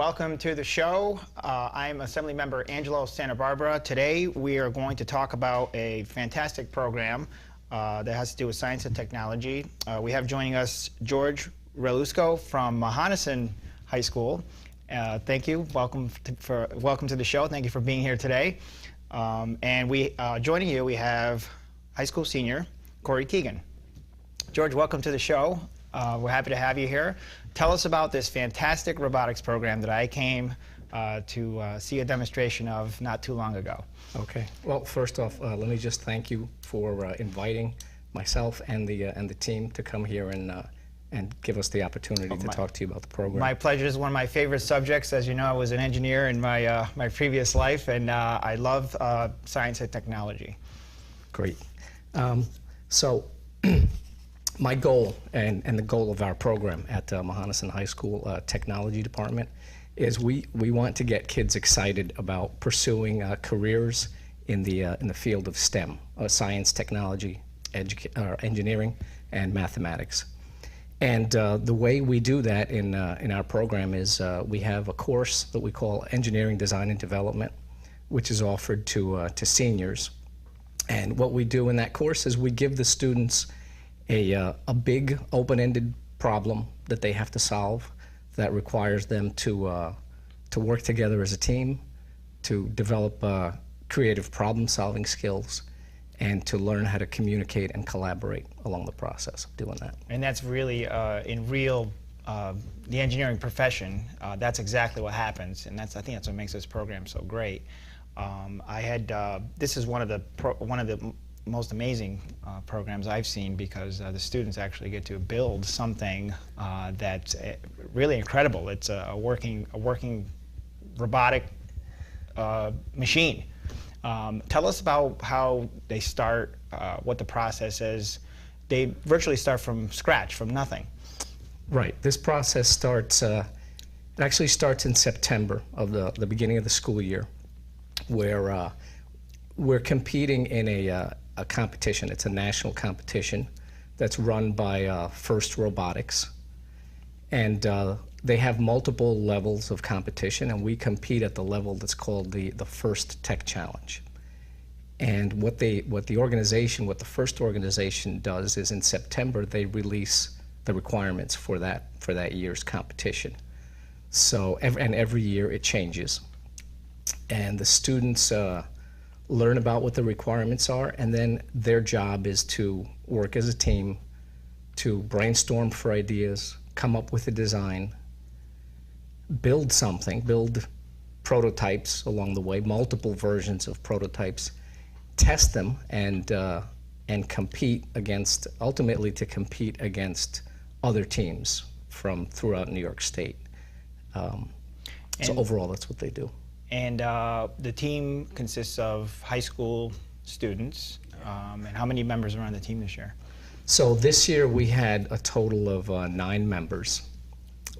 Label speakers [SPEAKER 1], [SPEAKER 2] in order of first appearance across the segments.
[SPEAKER 1] welcome to the show. I'm Assemblymember Angelo Santa Barbara. Today we are going to talk about a fantastic program that has to do with science and technology. We have joining us George Relusco from Mohonasen High School. Thank you. Welcome to the show. Thank you for being here today. And joining you, we have high school senior Corey Keegan. George, welcome to the show. We're happy to have you here. Tell us about this fantastic robotics program that I came to see a demonstration of not too long ago.
[SPEAKER 2] Okay. Well, first off, let me just thank you for inviting myself and the team to come here and give us the opportunity to talk to you about the program.
[SPEAKER 1] My pleasure. This is one of my favorite subjects. As you know, I was an engineer in my my previous life, and I love science and technology.
[SPEAKER 2] Great. So. My goal and the goal of our program at Mohonasen High School Technology Department is we want to get kids excited about pursuing careers in the field of STEM, science, technology, engineering, and mathematics. And the way we do that in our program is we have a course that we call Engineering Design and Development, which is offered to seniors. And what we do in that course is we give the students a big open-ended problem that they have to solve that requires them to work together as a team, to develop creative problem-solving skills, and to learn how to communicate and collaborate along the process of doing that.
[SPEAKER 1] And that's really, in real, the engineering profession, that's exactly what happens, and I think that's what makes this program so great. This is one of the most amazing programs I've seen, because the students actually get to build something that's really incredible. It's a working robotic machine. Tell us about how they start, what the process is. They virtually start from scratch, from nothing.
[SPEAKER 2] Right. This process starts, it actually starts in September of the beginning of the school year, where we're competing in a competition. It's a national competition that's run by First Robotics, and they have multiple levels of competition, and we compete at the level that's called the First Tech Challenge. And what the First organization does is in September they release the requirements for that year's competition. So every year it changes, and the students learn about what the requirements are, and then their job is to work as a team to brainstorm for ideas, come up with a design, build prototypes along the way, multiple versions of prototypes, test them, and ultimately to compete against other teams from throughout New York State. So overall, that's what they do.
[SPEAKER 1] And the team consists of high school students. And how many members are on the team this year?
[SPEAKER 2] So this year we had a total of 9 members.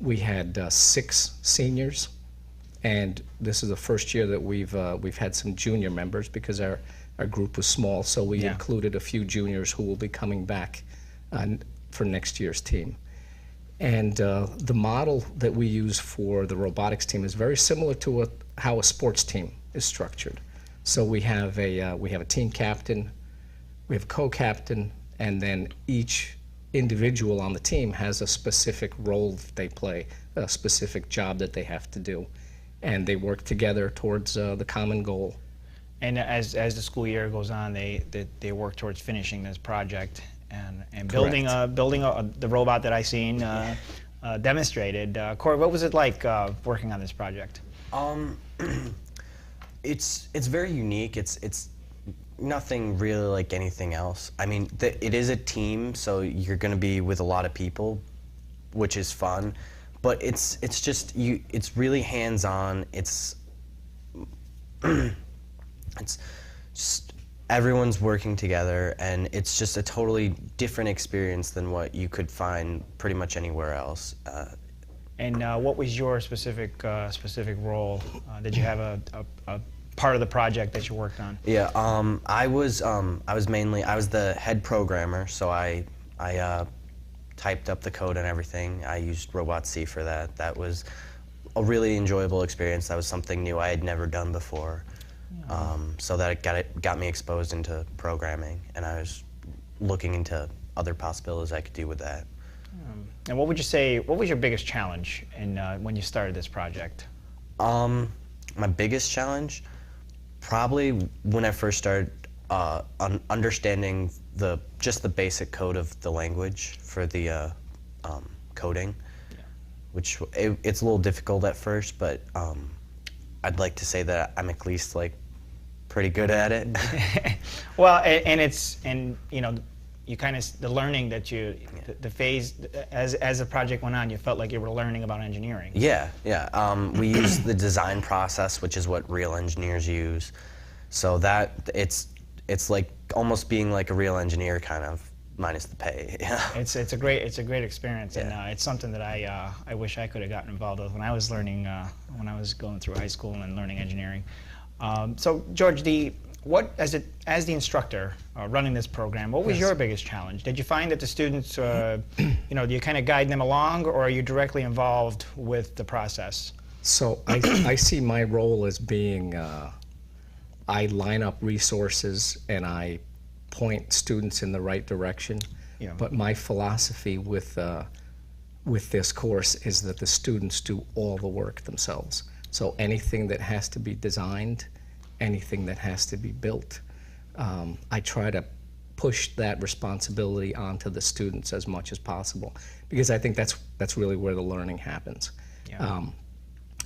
[SPEAKER 2] We had 6 seniors, and this is the first year that we've had some junior members because our group was small. So we included a few juniors who will be coming back for next year's team. And the model that we use for the robotics team is very similar to how a sports team is structured. So we have a team captain, we have a co-captain, and then each individual on the team has a specific role that they play, a specific job that they have to do, and they work together towards the common goal.
[SPEAKER 1] And as the school year goes on, they work towards finishing this project and building the robot that I seen demonstrated. Corey, what was it like working on this project?
[SPEAKER 3] It's very unique. It's nothing really like anything else. I mean, it is a team, so you're going to be with a lot of people, which is fun. But it's just it's really hands-on. It's just everyone's working together, and it's just a totally different experience than what you could find pretty much anywhere else.
[SPEAKER 1] And what was your specific role? Did you have a part of the project that you worked on?
[SPEAKER 3] Yeah, I was the head programmer, so I typed up the code and everything. I used Robot C for that. That was a really enjoyable experience. That was something new I had never done before. So that got me exposed into programming, and I was looking into other possibilities I could do with that.
[SPEAKER 1] And what would you say, what was your biggest challenge when you started this project?
[SPEAKER 3] My biggest challenge, probably when I first started understanding just the basic code of the language for the coding, which it's a little difficult at first, but I'd like to say that I'm at least like pretty good at it.
[SPEAKER 1] Well, and you know, you kind of, the learning that the phase, as the project went on, you felt like you were learning about engineering.
[SPEAKER 3] Yeah. We use the design process, which is what real engineers use. So that it's like almost being like a real engineer, kind of, minus the pay.
[SPEAKER 1] It's a great experience, and it's something that I wish I could have gotten involved with when I was learning when I was going through high school and learning engineering. So George, as the instructor running this program, what was your biggest challenge? Did you find that the students, you know, do you kind of guide them along, or are you directly involved with the process?
[SPEAKER 2] So I see my role as being, I line up resources and I point students in the right direction.
[SPEAKER 1] Yeah.
[SPEAKER 2] But my philosophy with this course is that the students do all the work themselves. So anything that has to be designed, anything that has to be built, I try to push that responsibility onto the students as much as possible, because I think that's really where the learning happens.
[SPEAKER 1] Yeah.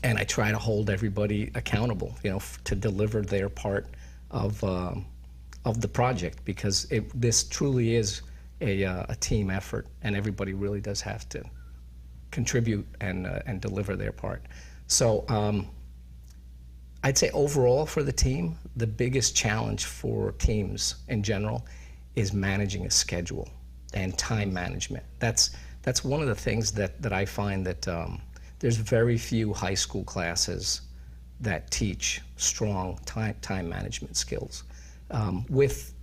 [SPEAKER 2] And I try to hold everybody accountable, you know, to deliver their part of the project, because this truly is a team effort, and everybody really does have to contribute and deliver their part. So I'd say overall for the team, the biggest challenge for teams in general is managing a schedule and time management. That's one of the things that I find that there's very few high school classes that teach strong time management skills with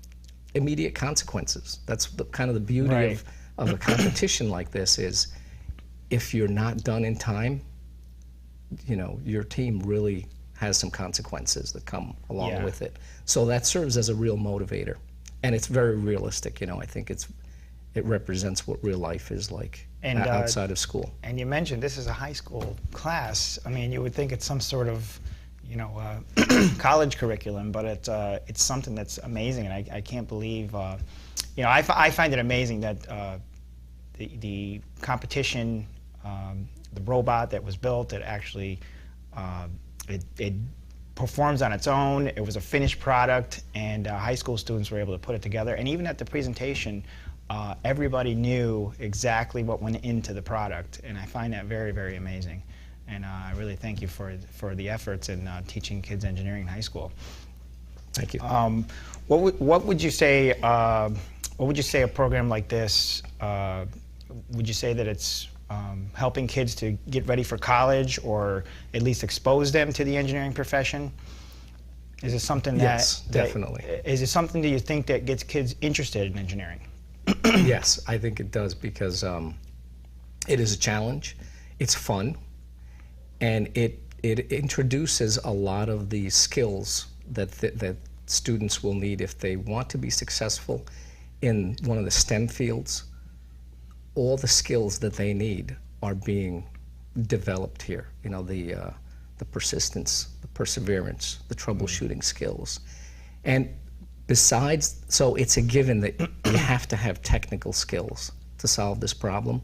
[SPEAKER 2] immediate consequences. That's kind of the beauty of a competition like this, is if you're not done in time, you know, your team really has some consequences that come along with it. So that serves as a real motivator, and it's very realistic. You know, I think it represents what real life is like outside of school.
[SPEAKER 1] And you mentioned this is a high school class. I mean, you would think it's some sort of, you know, college curriculum, but it's something that's amazing, and I can't believe, you know, I find it amazing that the competition, the robot that was built, it actually it performs on its own. It was a finished product, and high school students were able to put it together. And even at the presentation, everybody knew exactly what went into the product, and I find that very, very amazing. And I really thank you for the efforts in teaching kids engineering in high school.
[SPEAKER 2] Thank you.
[SPEAKER 1] What would you say? What would you say a program like this? Would you say that it's helping kids to get ready for college, or at least expose them to the engineering profession? Is it something that...
[SPEAKER 2] Yes, definitely.
[SPEAKER 1] Is it something, do you think, that gets kids interested in engineering?
[SPEAKER 2] Yes, I think it does, because it is a challenge, it's fun, and it introduces a lot of the skills that students will need if they want to be successful in one of the STEM fields. All the skills that they need are being developed here. You know, the persistence, the perseverance, the troubleshooting skills. And besides, so it's a given that you have to have technical skills to solve this problem.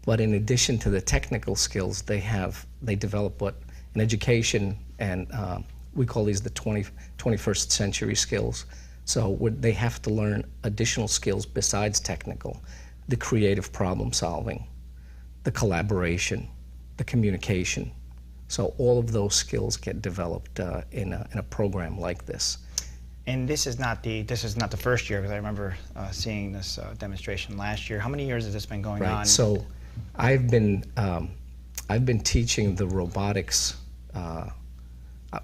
[SPEAKER 2] But in addition to the technical skills, they develop what in education, and we call these the 21st century skills. So they have to learn additional skills besides technical: the creative problem solving, the collaboration, the communication. So all of those skills get developed in a program like this.
[SPEAKER 1] And this is not the first year, because I remember seeing this demonstration last year. How many years has this been going on?
[SPEAKER 2] So I've been teaching the robotics,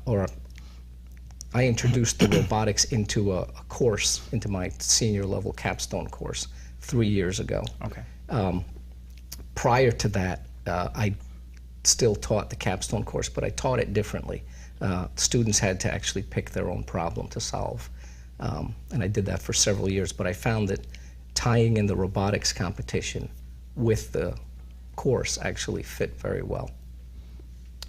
[SPEAKER 2] or I introduced the robotics into a course, into my senior level capstone course 3 years ago.
[SPEAKER 1] Okay.
[SPEAKER 2] Prior to that, I still taught the capstone course, but I taught it differently. Students had to actually pick their own problem to solve. And I did that for several years, but I found that tying in the robotics competition with the course actually fit very well.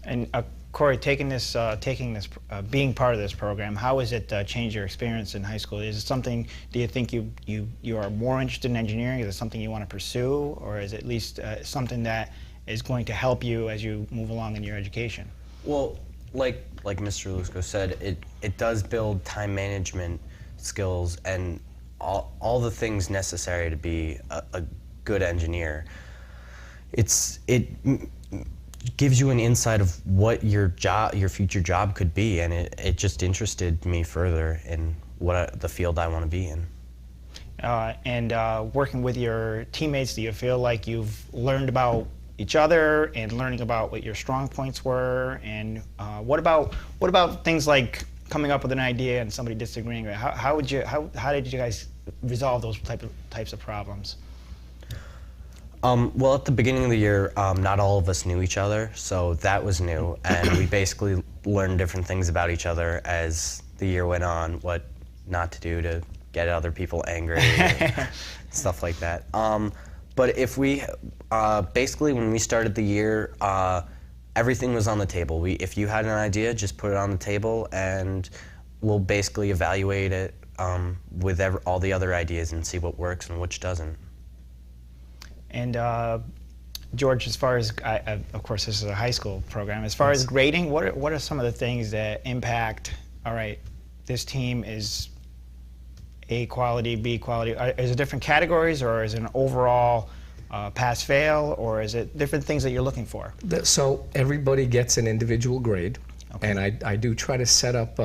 [SPEAKER 1] And Corey, being part of this program, how has it changed your experience in high school? Is it something, do you think you are more interested in engineering? Is it something you want to pursue? Or is it at least something that is going to help you as you move along in your education?
[SPEAKER 3] Well, like Mr. Lusko said, it does build time management skills and all the things necessary to be a good engineer. It gives you an insight of what your future job could be, and it just interested me further in the field I want to be in.
[SPEAKER 1] Working with your teammates, do you feel like you've learned about each other and learning about what your strong points were? And what about things like coming up with an idea and somebody disagreeing? How did you guys resolve those types of problems?
[SPEAKER 3] Well, at the beginning of the year, not all of us knew each other, so that was new, and we basically learned different things about each other as the year went on, what not to do to get other people angry, and stuff like that. But if we, basically when we started the year, everything was on the table. If you had an idea, just put it on the table, and we'll basically evaluate it with all the other ideas and see what works and which doesn't.
[SPEAKER 1] And George, as far as, of course this is a high school program, as far as grading, what are some of the things that impact, all right, this team is A quality, B quality? Is it different categories, or is it an overall pass-fail, or is it different things that you're looking for?
[SPEAKER 2] So everybody gets an individual grade, okay. And I do try to set up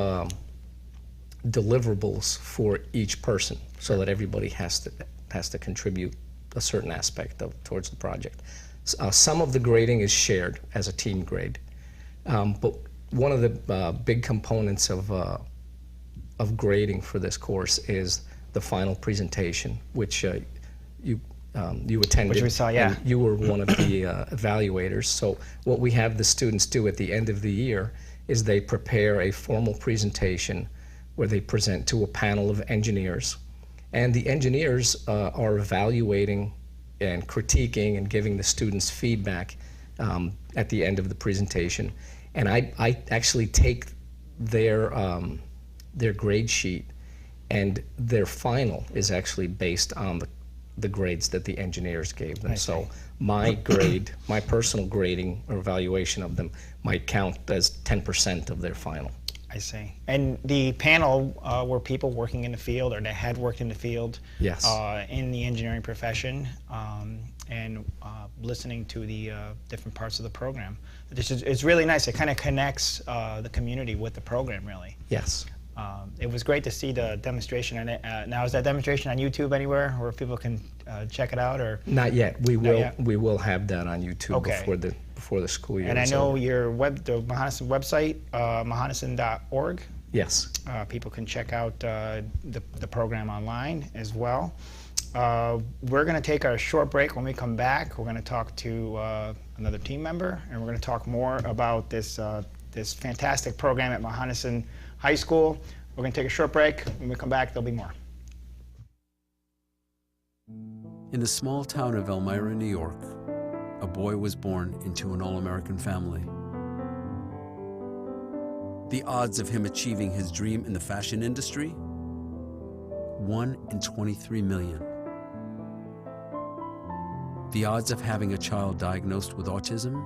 [SPEAKER 2] deliverables for each person so that everybody has to contribute a certain aspect towards the project. Some of the grading is shared as a team grade, but one of the big components of grading for this course is the final presentation, which you attended.
[SPEAKER 1] Which we saw, yeah.
[SPEAKER 2] And you were one of the evaluators. So what we have the students do at the end of the year is they prepare a formal presentation where they present to a panel of engineers. And the engineers are evaluating and critiquing and giving the students feedback at the end of the presentation. And I actually take their grade sheet, and their final is actually based on the grades that the engineers gave them. So my grade, my personal grading or evaluation of them might count as 10% of their final.
[SPEAKER 1] I see. And the panel were people working in the field, or they had worked in the field,
[SPEAKER 2] yes,
[SPEAKER 1] in the engineering profession, and listening to the different parts of the program. It's really nice. It kind of connects the community with the program, really.
[SPEAKER 2] Yes.
[SPEAKER 1] It was great to see the demonstration. And now, is that demonstration on YouTube anywhere where people can check it out, or?
[SPEAKER 2] Not yet. We will have that on YouTube before the school year.
[SPEAKER 1] And I know the Mohonasen website, mohonasen.org.
[SPEAKER 2] Yes.
[SPEAKER 1] People can check out the program online as well. We're going to take a short break. When we come back, we're going to talk to another team member, and we're going to talk more about this fantastic program at Mohonasen High School. We're going to take a short break. When we come back, there'll be more.
[SPEAKER 4] In the small town of Elmira, New York, a boy was born into an all-American family. The odds of him achieving his dream in the fashion industry? 1 in 23 million. The odds of having a child diagnosed with autism?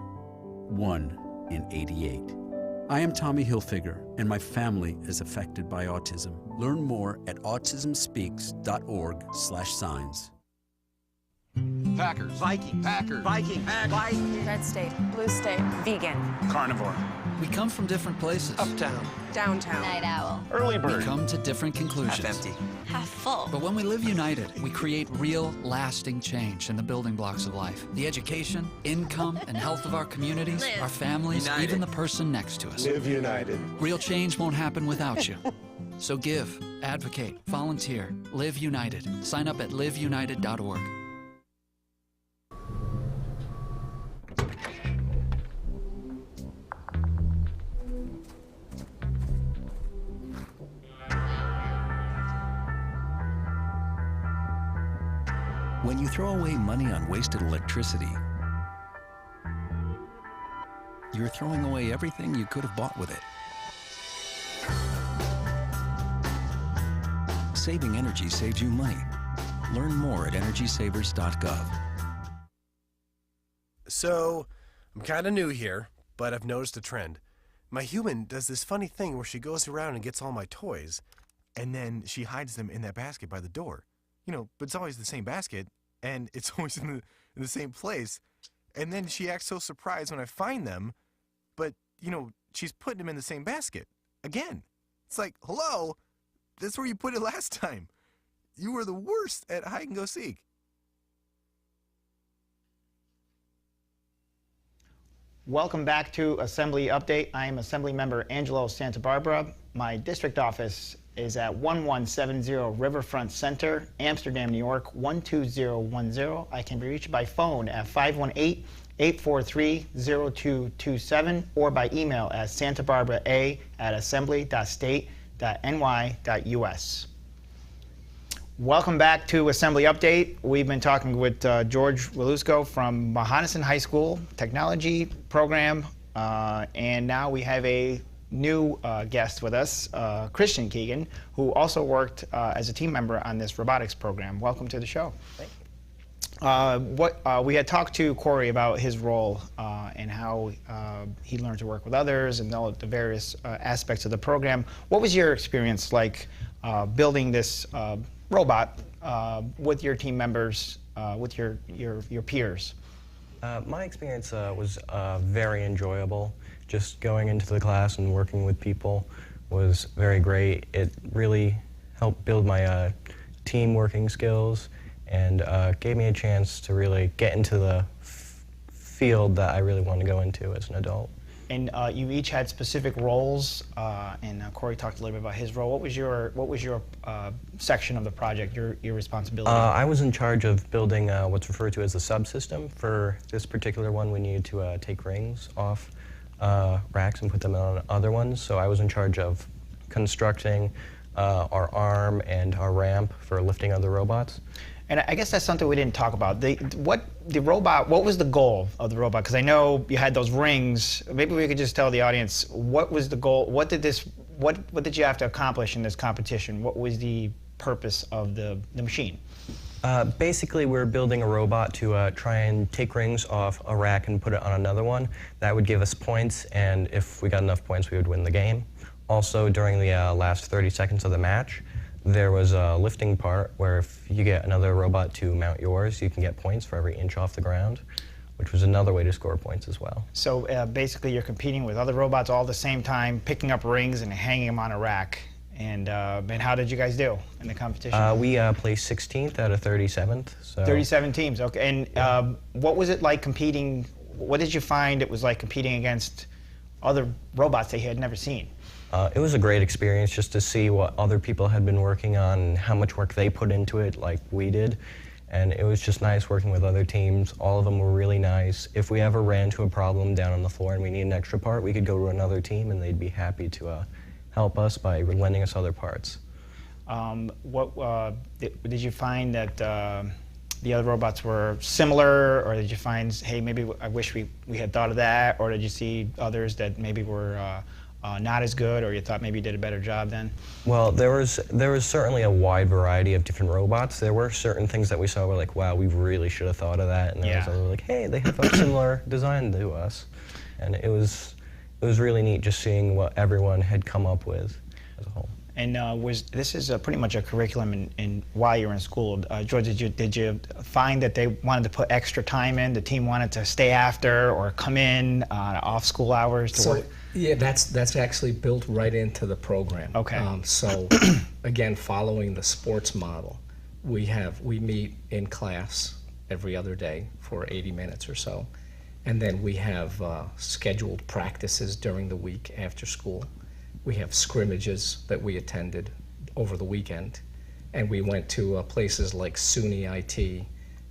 [SPEAKER 4] 1 in 88. I am Tommy Hilfiger, and my family is affected by autism. Learn more at autismspeaks.org/signs.
[SPEAKER 5] Packers. Viking. Packers. Viking.
[SPEAKER 6] Viking. Red state. Blue state. Vegan.
[SPEAKER 5] Carnivore.
[SPEAKER 7] We come from different places.
[SPEAKER 5] Uptown.
[SPEAKER 6] Downtown.
[SPEAKER 8] Night owl.
[SPEAKER 5] Early bird.
[SPEAKER 7] We come to different conclusions.
[SPEAKER 5] Half empty.
[SPEAKER 8] Half full.
[SPEAKER 7] But when we live united, we create real, lasting change in the building blocks of life. The education, income, and health of our communities,
[SPEAKER 8] Live.
[SPEAKER 7] our families,
[SPEAKER 5] United.
[SPEAKER 7] even the person next to us.
[SPEAKER 5] Live united.
[SPEAKER 7] Real change won't happen without you. So give, advocate, volunteer, live united. Sign up at liveunited.org.
[SPEAKER 8] When you throw away money on wasted electricity, you're throwing away everything you could have bought with it. Saving energy saves you money. Learn more at energysavers.gov.
[SPEAKER 9] So, I'm kind of new here, but I've noticed a trend. My human does this funny thing where she goes around and gets all my toys, and then she hides them in that basket by the door. You know, but it's always the same basket, and it's always in the same place. And then she acts so surprised when I find them, but, you know, she's putting them in the same basket. Again. It's like, hello? That's where you put it last time. You were the worst at hide and go seek.
[SPEAKER 1] Welcome back to Assembly Update. I am Assembly Member Angelo Santa Barbara. My district office is at 1170 Riverfront Center, Amsterdam, New York, 12010. I can be reached by phone at 518-843-0227 or by email at santabarbara@assembly.state.ny.us. Welcome back to Assembly Update. We've been talking with George Walusko from Mohonasen High School Technology Program, and now we have a new guest with us, Christian Keegan, who also worked as a team member on this robotics program. Welcome to the show.
[SPEAKER 3] Thank you.
[SPEAKER 1] We had talked to Corey about his role and how he learned to work with others and all of the various aspects of the program. What was your experience like building this robot with your team members, with your peers?
[SPEAKER 3] My experience was very enjoyable. Just going into the class and working with people was very great. It really helped build my team working skills and gave me a chance to really get into the field that I really want to go into as an adult.
[SPEAKER 1] And you each had specific roles, and Corey talked a little bit about his role. What was your section of the project, your responsibility?
[SPEAKER 3] I was in charge of building what's referred to as a subsystem. For this particular one, we needed to take rings off racks and put them on other ones. So I was in charge of constructing our arm and our ramp for lifting other robots.
[SPEAKER 1] And I guess that's something we didn't talk about. What was the goal of the robot? Because I know you had those rings. Maybe we could just tell the audience, what was the goal? What did you have to accomplish in this competition? What was the purpose of the machine?
[SPEAKER 3] Basically, we're building a robot to try and take rings off a rack and put it on another one. That would give us points, and if we got enough points, we would win the game. Also, during the last 30 seconds of the match, there was a lifting part where if you get another robot to mount yours, you can get points for every inch off the ground, which was another way to score points as well.
[SPEAKER 1] So basically you're competing with other robots all at the same time, picking up rings and hanging them on a rack. And how did you guys do in the competition?
[SPEAKER 3] We placed 16th out of 37th. So.
[SPEAKER 1] 37 teams, okay. And what was it like competing, what did you find it was like competing against other robots that you had never seen?
[SPEAKER 3] It was a great experience just to see what other people had been working on and how much work they put into it like we did. And it was just nice working with other teams. All of them were really nice. If we ever ran into a problem down on the floor and we need an extra part, we could go to another team and they'd be happy to help us by lending us other parts.
[SPEAKER 1] Did you find that the other robots were similar, or did you find, hey, maybe I wish we had thought of that, or did you see others that maybe were not as good, or you thought maybe you did a better job then?
[SPEAKER 3] Well, there was certainly a wide variety of different robots. There were certain things that we saw were like, wow, we really should have thought of that, and there was other like, hey, they have a similar design to us, and it was really neat just seeing what everyone had come up with as a whole.
[SPEAKER 1] And this is pretty much a curriculum in while you're in school. George, did you find that they wanted to put extra time in? The team wanted to stay after or come in off school hours to work?
[SPEAKER 2] Yeah, that's actually built right into the program.
[SPEAKER 1] Okay.
[SPEAKER 2] So again, following the sports model, we meet in class every other day for 80 minutes or so, and then we have scheduled practices during the week after school. We have scrimmages that we attended over the weekend, and we went to places like SUNY IT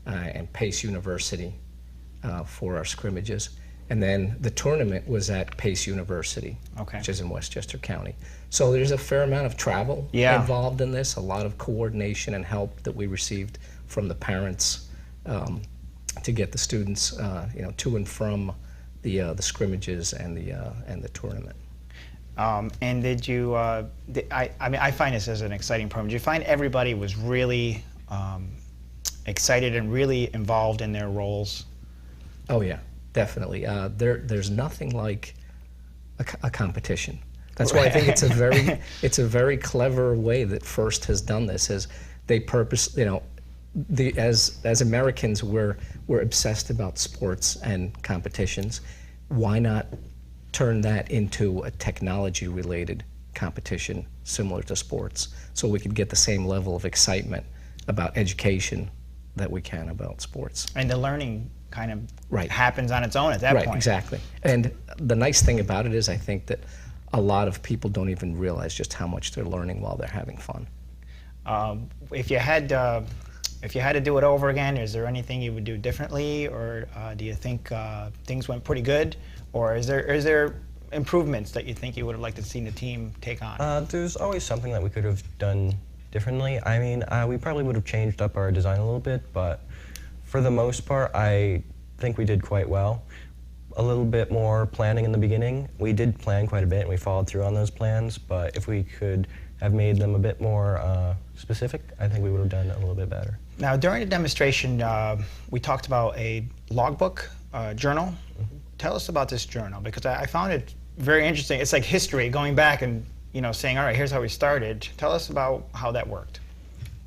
[SPEAKER 2] and Pace University for our scrimmages. And then the tournament was at Pace University, which is in Westchester County. So there's a fair amount of travel involved in this, a lot of coordination and help that we received from the parents to get the students, to and from the scrimmages and the tournament.
[SPEAKER 1] And did you? I find this as an exciting program. Did you find everybody was really excited and really involved in their roles?
[SPEAKER 2] Oh yeah, definitely. There's nothing like a competition. That's why I think it's a very clever way that FIRST has done this. Is they purpose, as Americans, we're obsessed about sports and competitions. Why not turn that into a technology-related competition similar to sports, so we could get the same level of excitement about education that we can about sports.
[SPEAKER 1] And the learning kind of happens on its own at that point.
[SPEAKER 2] Right, exactly. And the nice thing about it is I think that a lot of people don't even realize just how much they're learning while they're having fun.
[SPEAKER 1] If you had to do it over again, is there anything you would do differently, or do you think things went pretty good, or is there improvements that you think you would have liked to see the team take on?
[SPEAKER 10] There's always something that we could have done differently. I mean, we probably would have changed up our design a little bit, but for the most part, I think we did quite well. A little bit more planning in the beginning. We did plan quite a bit, and we followed through on those plans, but if we could have made them a bit more specific, I think we would have done a little bit better.
[SPEAKER 1] Now, during the demonstration, we talked about a logbook journal. Mm-hmm. Tell us about this journal, because I found it very interesting. It's like history, going back and saying, all right, here's how we started. Tell us about how that worked.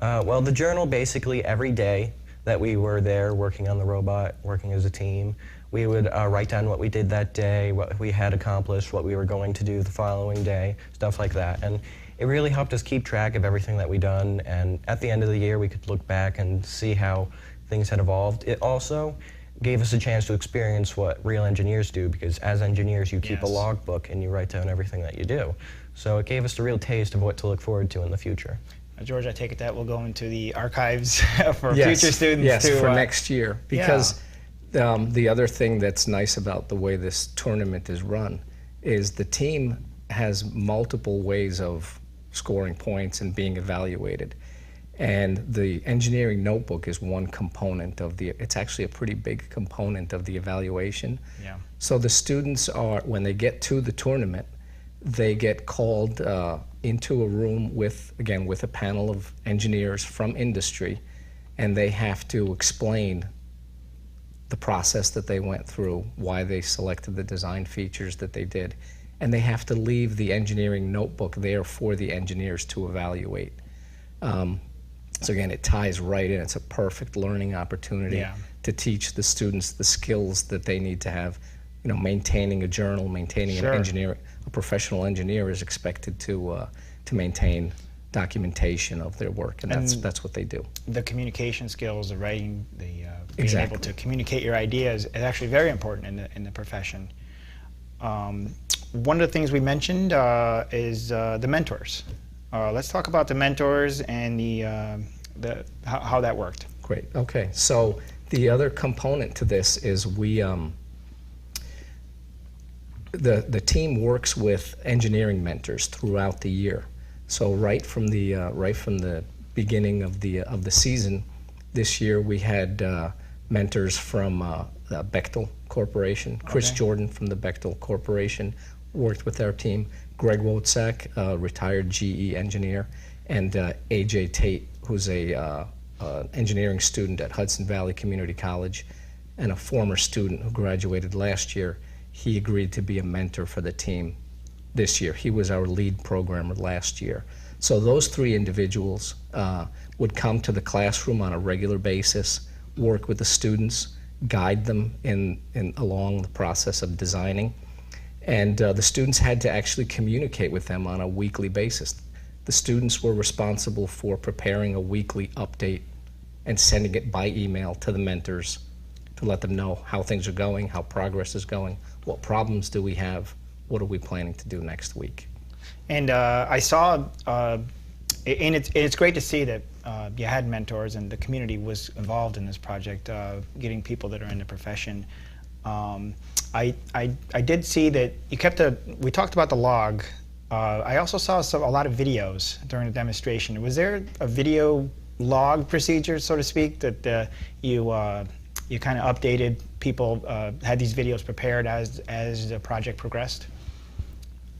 [SPEAKER 10] Well, the journal, basically every day that we were there working on the robot, working as a team, we would write down what we did that day, what we had accomplished, what we were going to do the following day, stuff like that. And it really helped us keep track of everything that we'd done, and at the end of the year we could look back and see how things had evolved. It also gave us a chance to experience what real engineers do, because as engineers you keep a logbook and you write down everything that you do. So it gave us a real taste of what to look forward to in the future.
[SPEAKER 1] George, I take it that will go into the archives for future students.
[SPEAKER 2] Yes, for next year. Because the other thing that's nice about the way this tournament is run is the team has multiple ways of scoring points and being evaluated. And the engineering notebook is one component of it's actually a pretty big component of the evaluation.
[SPEAKER 1] Yeah.
[SPEAKER 2] So the students are, when they get to the tournament, they get called into a room with a panel of engineers from industry, and they have to explain the process that they went through, why they selected the design features that they did, and they have to leave the engineering notebook there for the engineers to evaluate. So again, it ties right in. It's a perfect learning opportunity to teach the students the skills that they need to have. Maintaining a journal, maintaining an engineer, a professional engineer is expected to maintain documentation of their work, and that's what they do.
[SPEAKER 1] The communication skills, the writing, being able to communicate your ideas is actually very important in the profession. One of the things we mentioned is the mentors. Let's talk about the mentors and how that worked.
[SPEAKER 2] Great. Okay. So the other component to this is the team works with engineering mentors throughout the year. So right from the beginning of the season, this year we had mentors from Bechtel Corporation. Chris Jordan from the Bechtel Corporation worked with our team. Greg Wotzak, retired GE engineer, and AJ Tate, who's a engineering student at Hudson Valley Community College and a former student who graduated last year. He agreed to be a mentor for the team this year. He was our lead programmer last year. So those three individuals would come to the classroom on a regular basis, work with the students, guide them along the process of designing. And the students had to actually communicate with them on a weekly basis. The students were responsible for preparing a weekly update and sending it by email to the mentors to let them know how things are going, how progress is going, what problems do we have, what are we planning to do next week.
[SPEAKER 1] And I saw, and it's great to see that you had mentors and the community was involved in this project, getting people that are in the profession. I did see that you kept we talked about the log. I also saw a lot of videos during the demonstration. Was there a video log procedure, so to speak, that you kind of updated people, had these videos prepared as the project progressed?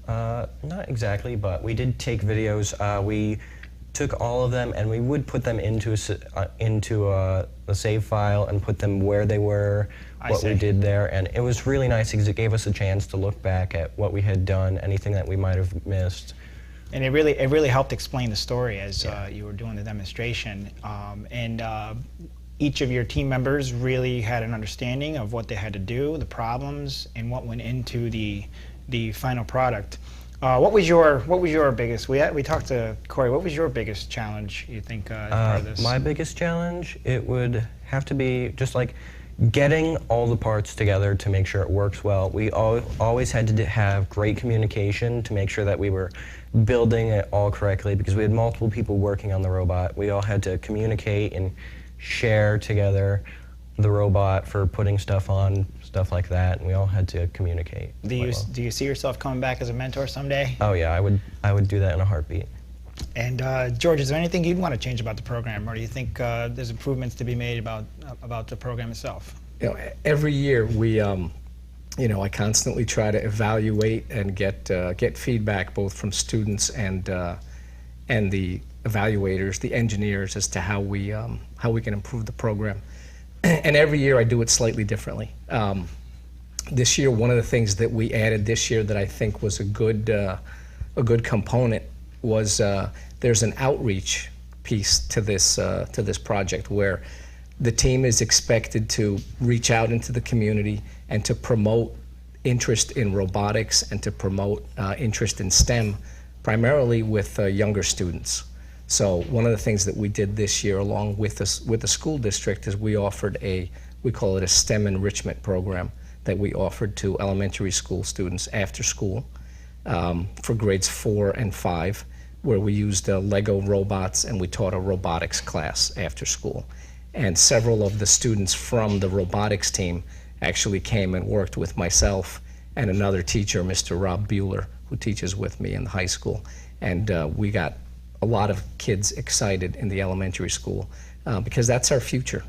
[SPEAKER 10] Not exactly, but we did take videos. We took all of them and we would put them into a save file and put them where they were, what we did there, and it was really nice because it gave us a chance to look back at what we had done, anything that we might have missed.
[SPEAKER 1] And it really helped explain the story as you were doing the demonstration. Each of your team members really had an understanding of what they had to do, the problems, and what went into the final product. What was your biggest? We talked to Corey. What was your biggest challenge, you think, as part of this?
[SPEAKER 10] My biggest challenge, it would have to be just like getting all the parts together to make sure it works well. We always had to have great communication to make sure that we were building it all correctly, because we had multiple people working on the robot. We all had to communicate and share together the robot for putting stuff on, stuff like that, and we all had to communicate.
[SPEAKER 1] Do you see yourself coming back as a mentor someday?
[SPEAKER 10] Oh yeah, I would do that in a heartbeat.
[SPEAKER 1] And George, is there anything you'd want to change about the program, or do you think there's improvements to be made about the program itself?
[SPEAKER 2] You know, every year we, you know, I constantly try to evaluate and get feedback both from students and the evaluators, the engineers, as to how we can improve the program. And every year I do it slightly differently. This year, one of the things that we added this year that I think was a good component was there's an outreach piece to this project where the team is expected to reach out into the community and to promote interest in robotics and to promote interest in STEM, primarily with younger students. So one of the things that we did this year along with the school district is we offered we call it a STEM enrichment program that we offered to elementary school students after school for grades 4 and 5, where we used Lego robots and we taught a robotics class after school. And several of the students from the robotics team actually came and worked with myself and another teacher, Mr. Rob Bueller, who teaches with me in the high school. And we got a lot of kids excited in the elementary school because that's our future.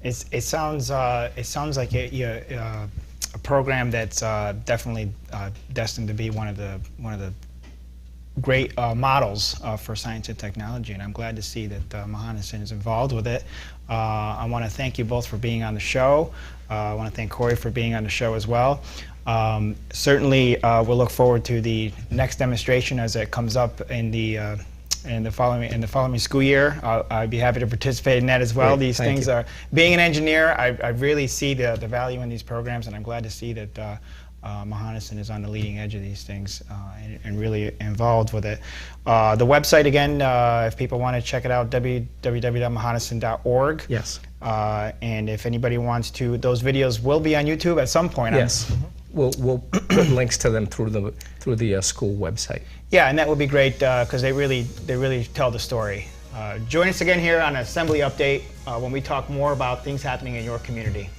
[SPEAKER 1] It sounds like a program that's definitely destined to be one of the great models for science and technology, and I'm glad to see that Mohonasen is involved with it. I want to thank you both for being on the show. I want to thank Corey for being on the show as well. Certainly, we'll look forward to the next demonstration as it comes up in the following school year. I'd be happy to participate in that as well.
[SPEAKER 2] Great,
[SPEAKER 1] these things are, being an engineer, I really see the value in these programs, and I'm glad to see that Mohonasen is on the leading edge of these things and really involved with it. The website again, if people want to check it out, www.mohonasen.org.
[SPEAKER 2] Yes.
[SPEAKER 1] And if anybody wants to, those videos will be on YouTube at some point.
[SPEAKER 2] Yes. We'll put links to them through the school website.
[SPEAKER 1] Yeah, and that would be great because they really tell the story. Join us again here on Assembly Update when we talk more about things happening in your community.